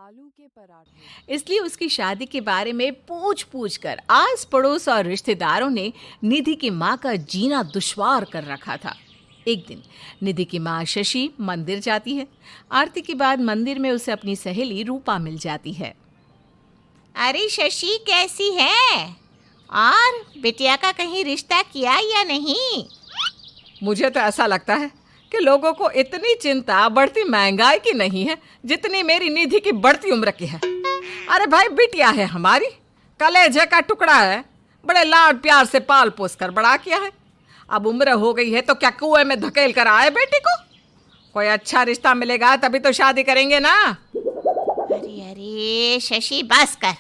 आलू के पराठे। इसलिए उसकी शादी के बारे में पूछ पूछ कर आस पड़ोस और रिश्तेदारों ने निधि की माँ का जीना दुश्वार कर रखा था। एक दिन निधि की माँ शशि मंदिर जाती है। आरती के बाद मंदिर में उसे अपनी सहेली रूपा मिल जाती है। अरे शशि, कैसी है? और बिटिया का कहीं रिश्ता किया या नहीं? मुझे तो ऐसा लगता है कि लोगों को इतनी चिंता बढ़ती महंगाई की नहीं है जितनी मेरी निधि की बढ़ती उम्र की है। अरे भाई, बिटिया है हमारी, कलेजे का टुकड़ा है, बड़े लाड प्यार से पाल पोस कर बड़ा किया है। अब उम्र हो गई है तो क्या कुएं में धकेल कर आए बेटी को? कोई अच्छा रिश्ता मिलेगा तभी तो शादी करेंगे ना। अरे अरे शशि, बस कर,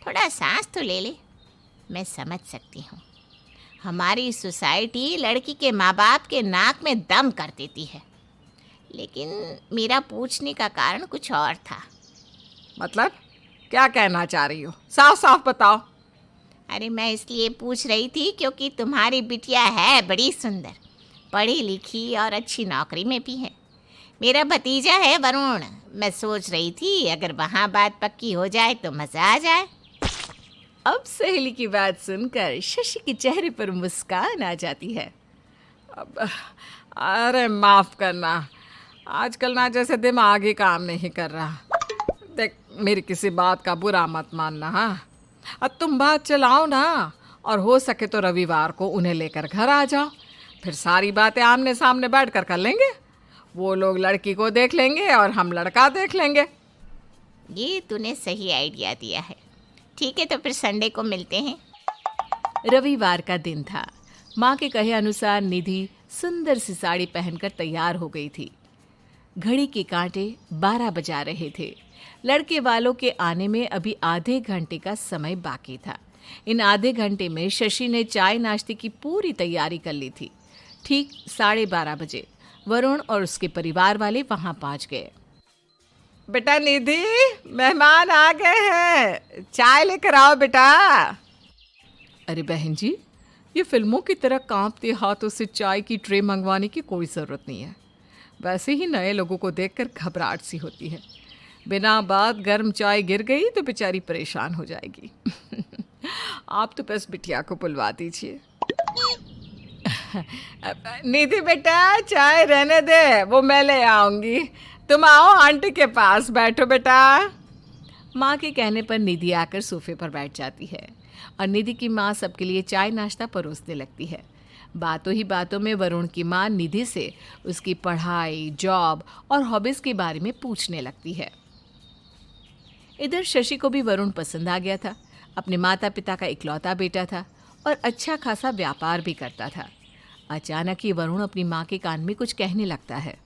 थोड़ा सांस तो ले ले। मैं समझ सकती हूँ, हमारी सोसाइटी लड़की के माँ बाप के नाक में दम कर देती है, लेकिन मेरा पूछने का कारण कुछ और था। मतलब क्या कहना चाह रही हो? साफ साफ बताओ। अरे मैं इसलिए पूछ रही थी क्योंकि तुम्हारी बिटिया है बड़ी सुंदर, पढ़ी लिखी और अच्छी नौकरी में भी है। मेरा भतीजा है वरुण, मैं सोच रही थी अगर वहाँ बात पक्की हो जाए तो मज़ा आ जाए। अब सहेली की बात सुनकर शशि के चेहरे पर मुस्कान आ जाती है। अरे माफ़ करना, आजकल ना जैसे दिमाग ही काम नहीं कर रहा। देख, मेरी किसी बात का बुरा मत मानना। हाँ, अब तुम बात चलाओ ना, और हो सके तो रविवार को उन्हें लेकर घर आ जाओ। फिर सारी बातें आमने सामने बैठ कर लेंगे। वो लोग लड़की को देख लेंगे और हम लड़का देख लेंगे। ये तूने सही आइडिया दिया है। ठीक है, तो फिर संडे को मिलते हैं। रविवार का दिन था। माँ के कहे अनुसार निधि सुंदर सी साड़ी पहनकर तैयार हो गई थी। घड़ी के कांटे 12 बजा रहे थे। लड़के वालों के आने में अभी आधे घंटे का समय बाकी था। इन आधे घंटे में शशि ने चाय नाश्ते की पूरी तैयारी कर ली थी। ठीक 12:30 बजे वरुण और उसके परिवार वाले वहां पहुंच गए। बेटा निधि, मेहमान आ गए हैं, चाय लेकर आओ बेटा। अरे बहन जी, ये फिल्मों की तरह कांपते हाथों से चाय की ट्रे मंगवाने की कोई ज़रूरत नहीं है। वैसे ही नए लोगों को देखकर घबराहट सी होती है। बिना बात गर्म चाय गिर गई तो बेचारी परेशान हो जाएगी। आप तो बस बिटिया को बुलवा दीजिए। निधि बेटा, चाय रहने दे, वो मैं ले आऊंगी। तुम आओ, आंटी के पास बैठो बेटा। माँ के कहने पर निधि आकर सोफे पर बैठ जाती है और निधि की माँ सबके लिए चाय नाश्ता परोसने लगती है। बातों ही बातों में वरुण की माँ निधि से उसकी पढ़ाई, जॉब और हॉबीज़ के बारे में पूछने लगती है। इधर शशि को भी वरुण पसंद आ गया था। अपने माता पिता का इकलौता बेटा था और अच्छा खासा व्यापार भी करता था। अचानक ही वरुण अपनी माँ के कान में कुछ कहने लगता है।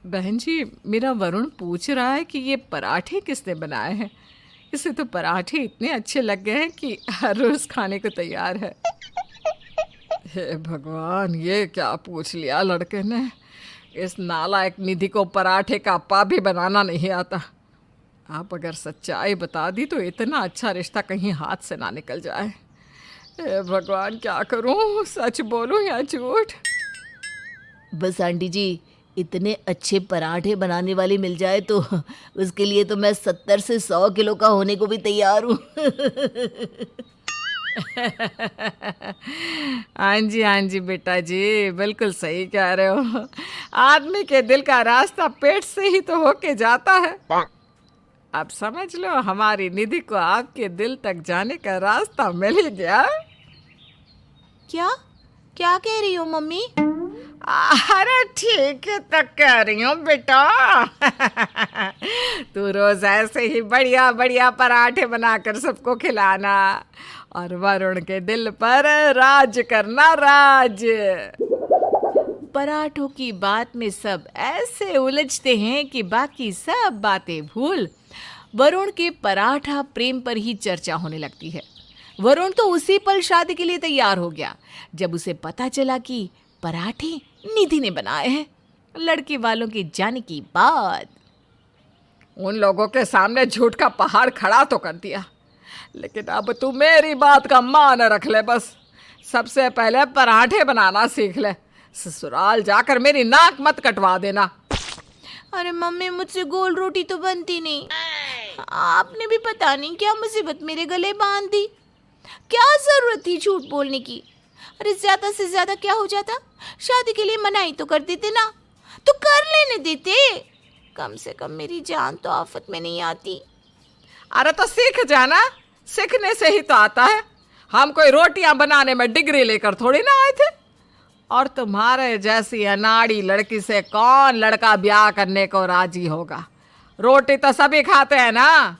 बहन जी, मेरा वरुण पूछ रहा है कि ये पराठे किसने बनाए हैं। इसे तो पराठे इतने अच्छे लग गए हैं कि हर रोज़ खाने को तैयार है। हे भगवान, ये क्या पूछ लिया लड़के ने। इस नालायक निधि को पराठे का पा भी बनाना नहीं आता। आप अगर सच्चाई बता दी तो इतना अच्छा रिश्ता कहीं हाथ से ना निकल जाए। हे भगवान, क्या करूं, सच बोलूं या झूठ? बस आंटी जी, इतने अच्छे पराठे बनाने वाली मिल जाए तो उसके लिए तो मैं 70 से 100 किलो का होने को भी तैयार हूँ। हाँ जी बेटा जी, बिल्कुल सही कह रहे हो। आदमी के दिल का रास्ता पेट से ही तो होके जाता है। अब समझ लो, हमारी निधि को आपके दिल तक जाने का रास्ता मिल ही गया। क्या क्या कह रही हो मम्मी? अरे ठीक है तो कह रही हूँ बेटा। तू रोज ऐसे ही बढ़िया बढ़िया पराठे बनाकर सबको खिलाना और वरुण के दिल पर राज करना, राज। पराठों की बात में सब ऐसे उलझते हैं कि बाकी सब बातें भूल वरुण के पराठा प्रेम पर ही चर्चा होने लगती है। वरुण तो उसी पल शादी के लिए तैयार हो गया जब उसे पता चला कि पराठे निधि ने बनाए हैं। लड़के वालों के जाने की बाद उन लोगों के सामने झूठ का पहाड़ खड़ा तो कर दिया, लेकिन अब तू मेरी बात का मान रख ले। बस सबसे पहले पराठे बनाना सीख ले, ससुराल जाकर मेरी नाक मत कटवा देना। अरे मम्मी, मुझसे गोल रोटी तो बनती नहीं। आपने भी पता नहीं क्या मुसीबत मेरे गले बांध दी। क्या जरूरत थी झूठ बोलने की? अरे ज्यादा से ज्यादा क्या हो जाता? शादी के लिए मनाही तो कर देते ना, तो कर लेने देते। कम से कम मेरी जान तो आफत में नहीं आती। अरे तो सीख जाना, सीखने से ही तो आता है। हम कोई रोटियां बनाने में डिग्री लेकर थोड़ी ना आए थे। और तुम्हारे जैसी अनाड़ी लड़की से कौन लड़का ब्याह करने को राजी होगा? रोटी तो सभी खाते हैं ना।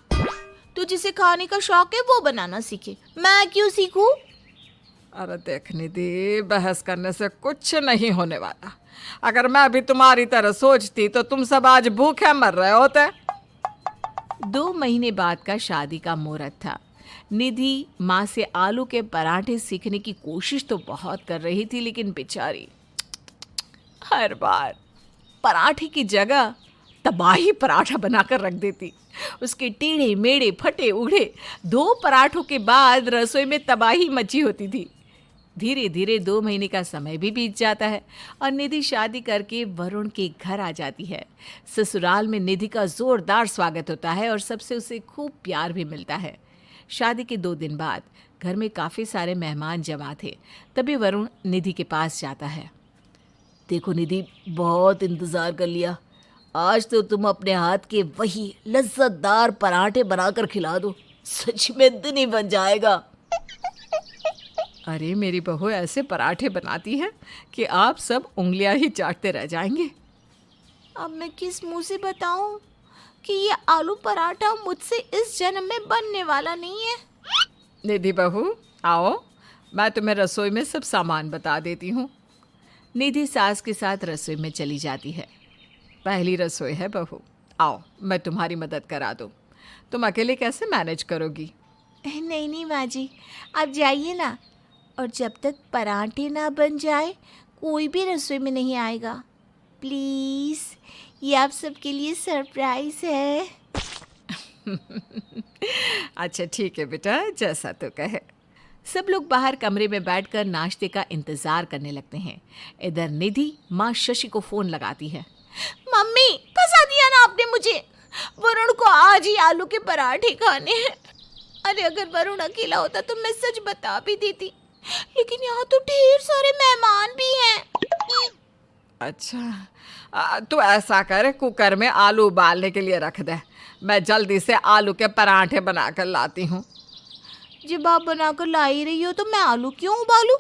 तो जिसे खाने का शौक है वो बनाना सीखे, मैं क्यों सीखूं? अरे देख निधि, बहस करने से कुछ नहीं होने वाला। अगर मैं भी तुम्हारी तरह सोचती तो तुम सब आज भूखे मर रहे होते। 2 महीने बाद का शादी का मुहूर्त था। निधि माँ से आलू के पराठे सीखने की कोशिश तो बहुत कर रही थी, लेकिन बेचारी हर बार पराठे की जगह तबाही पराठा बनाकर रख देती। उसके टेढ़े मेढ़े फटे उड़े 2 पराठों के बाद रसोई में तबाही मची होती थी। धीरे धीरे 2 महीने का समय भी बीत जाता है और निधि शादी करके वरुण के घर आ जाती है। ससुराल में निधि का जोरदार स्वागत होता है और सबसे उसे खूब प्यार भी मिलता है। शादी के 2 दिन बाद घर में काफ़ी सारे मेहमान जमा थे। तभी वरुण निधि के पास जाता है। देखो निधि, बहुत इंतज़ार कर लिया। आज तो तुम अपने हाथ के वही लज्जतदार पराठे बनाकर खिला दो, सच में दिन ही बन जाएगा। अरे मेरी बहू ऐसे पराठे बनाती है कि आप सब उंगलियां ही चाटते रह जाएंगे। अब मैं किस मुंह से बताऊं कि ये आलू पराठा मुझसे इस जन्म में बनने वाला नहीं है। निधि बहू आओ, मैं तुम्हें रसोई में सब सामान बता देती हूँ। निधि सास के साथ रसोई में चली जाती है। पहली रसोई है बहू, आओ मैं तुम्हारी मदद करा दूँ। तुम अकेले कैसे मैनेज करोगी? नहीं नहीं माँ जी, आप जाइए ना, और जब तक पराठे ना बन जाए कोई भी रसोई में नहीं आएगा। प्लीज़, ये आप सबके लिए सरप्राइज है। अच्छा ठीक है बेटा, जैसा तू कहे। सब लोग बाहर कमरे में बैठकर नाश्ते का इंतजार करने लगते हैं। इधर निधि माँ शशि को फोन लगाती है। मम्मी, फंसा दिया ना आपने मुझे। वरुण को आज ही आलू के पराठे खाने हैं। अरे अगर वरुण अकेला होता तो मैं सच बता भी देती, लेकिन यहाँ तो ढेर सारे मेहमान भी हैं। अच्छा तू ऐसा कर, कुकर में आलू उबालने के लिए रख दे। मैं जल्दी से आलू के पराठे बनाकर लाती हूँ। जब आप बनाकर ला ही रही हो तो मैं आलू क्यों उबालूं?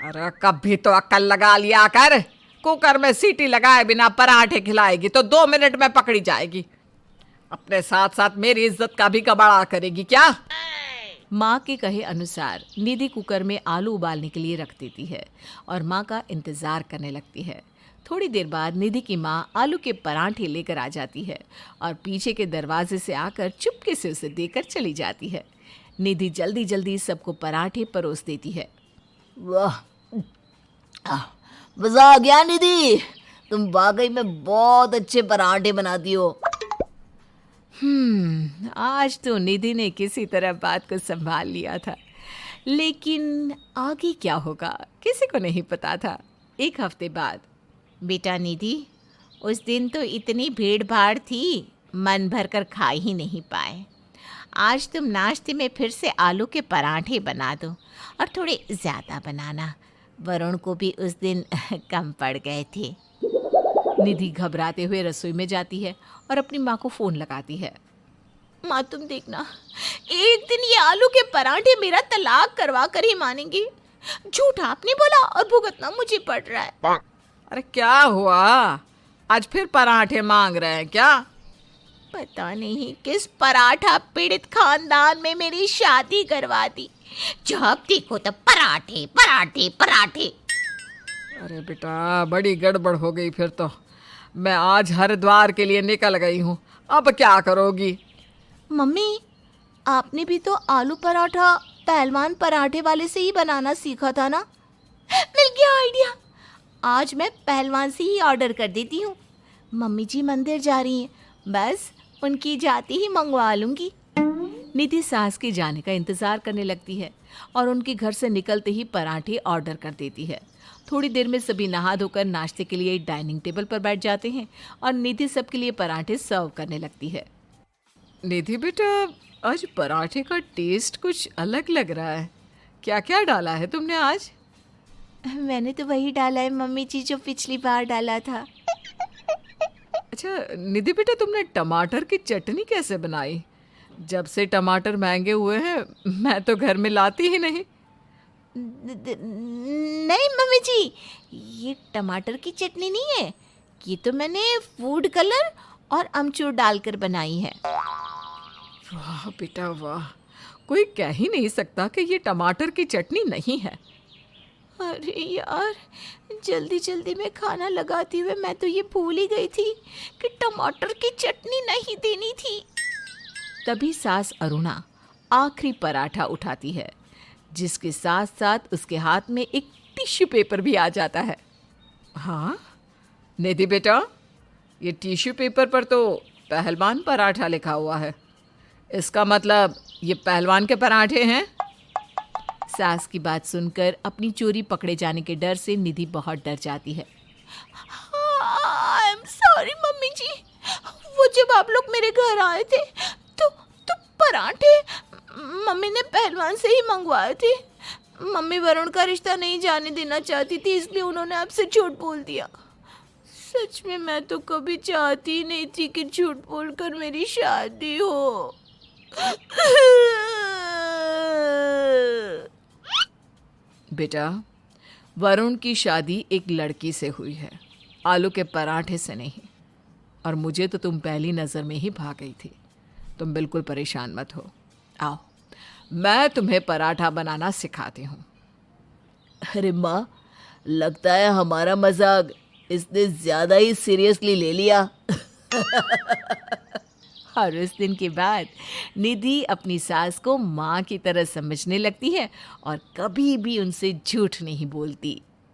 अरे कभी तो अक्ल लगा लिया कर। कुकर में सीटी लगाए बिना पराठे खिलाएगी तो 2 मिनट में पकड़ी जाएगी। अपने साथ साथ मेरी इज्जत का भी कबाड़ा करेगी क्या? माँ के कहे अनुसार निधि कुकर में आलू उबालने के लिए रख देती है और माँ का इंतज़ार करने लगती है। थोड़ी देर बाद निधि की माँ आलू के पराठे लेकर आ जाती है और पीछे के दरवाजे से आकर चुपके से उसे देकर चली जाती है। निधि जल्दी जल्दी सबको पराठे परोस देती है। वाह, मज़ा आ गया निधि, तुम वाकई में बहुत अच्छे पराठे बनाती हो। आज तो निधि ने किसी तरह बात को संभाल लिया था, लेकिन आगे क्या होगा किसी को नहीं पता था। 1 हफ्ते बाद। बेटा निधि, उस दिन तो इतनी भीड़ भाड़ थी, मन भर कर खा ही नहीं पाए। आज तुम नाश्ते में फिर से आलू के पराठे बना दो, और थोड़े ज़्यादा बनाना। वरुण को भी उस दिन कम पड़ गए थे। निधि घबराते हुए रसोई में जाती है और अपनी माँ को फ़ोन लगाती है। माँ, तुम देखना, एक दिन ये आलू के पराठे मेरा तलाक करवा कर ही मानेंगी। झूठ आपने बोला और भुगतना मुझे पड़ रहा है। अरे क्या हुआ, आज फिर पराठे मांग रहे हैं क्या? पता नहीं किस पराठा पीड़ित खानदान में मेरी शादी करवा दी। जब देखो तब पराठे पराठे पराठे। अरे बेटा, बड़ी गड़बड़ हो गई फिर तो। मैं आज हरिद्वार के लिए निकल गई हूँ, अब क्या करोगी? मम्मी, आपने भी तो आलू पराठा पहलवान पराठे वाले से ही बनाना सीखा था ना? मिल गया आइडिया। आज मैं पहलवान से ही ऑर्डर कर देती हूँ। मम्मी जी मंदिर जा रही हैं, बस उनकी जाती ही मंगवा लूँगी। निधि सास के जाने का इंतजार करने लगती है और उनके घर से निकलते ही पराठे ऑर्डर कर देती है। थोड़ी देर में सभी नहा धोकर नाश्ते के लिए डाइनिंग टेबल पर बैठ जाते हैं और निधि सबके लिए पराठे सर्व करने लगती है। निधि बेटा, आज पराठे का टेस्ट कुछ अलग लग रहा है। क्या क्या डाला है तुमने आज? मैंने तो वही डाला है मम्मी जी जो पिछली बार डाला था। अच्छा निधि बेटा, तुमने टमाटर की चटनी कैसे बनाई? जब से टमाटर महंगे हुए हैं मैं तो घर में लाती ही नहीं। नहीं मम्मी जी, ये टमाटर की चटनी नहीं है, ये तो मैंने फूड कलर और अमचूर डालकर बनाई है। वाह बेटा वाह, कोई कह ही नहीं सकता कि ये टमाटर की चटनी नहीं है। अरे यार, जल्दी जल्दी में खाना लगाते हुए मैं तो ये भूल ही गई थी कि टमाटर की चटनी नहीं देनी थी। तभी सास अरुणा आखिरी पराठा उठाती है, जिसके साथ साथ उसके हाथ में एक टिश्यू पेपर भी आ जाता है। हाँ निधि बेटा, ये टिश्यू पेपर पर तो पहलवान पराठा लिखा हुआ है। इसका मतलब ये पहलवान के पराठे हैं? सास की बात सुनकर अपनी चोरी पकड़े जाने के डर से निधि बहुत डर जाती है। आई एम सॉरी मम्मी जी, वो जब आप लोग मेरे घर आए थे तो पराठे मम्मी ने पहलवान से ही मंगवाए थे। मम्मी वरुण का रिश्ता नहीं जाने देना चाहती थी, इसलिए उन्होंने आपसे झूठ बोल दिया। सच में मैं तो कभी चाहती नहीं थी कि झूठ बोलकर मेरी शादी हो। बेटा, वरुण की शादी एक लड़की से हुई है, आलू के पराठे से नहीं। और मुझे तो तुम पहली नज़र में ही भाग गई थी। तुम बिल्कुल परेशान मत हो। आओ, मैं तुम्हें पराठा बनाना सिखाती हूँ। अरे माँ, लगता है हमारा मजाक इसने ज़्यादा ही सीरियसली ले लिया। और उस दिन के बाद निधि अपनी सास को माँ की तरह समझने लगती है और कभी भी उनसे झूठ नहीं बोलती।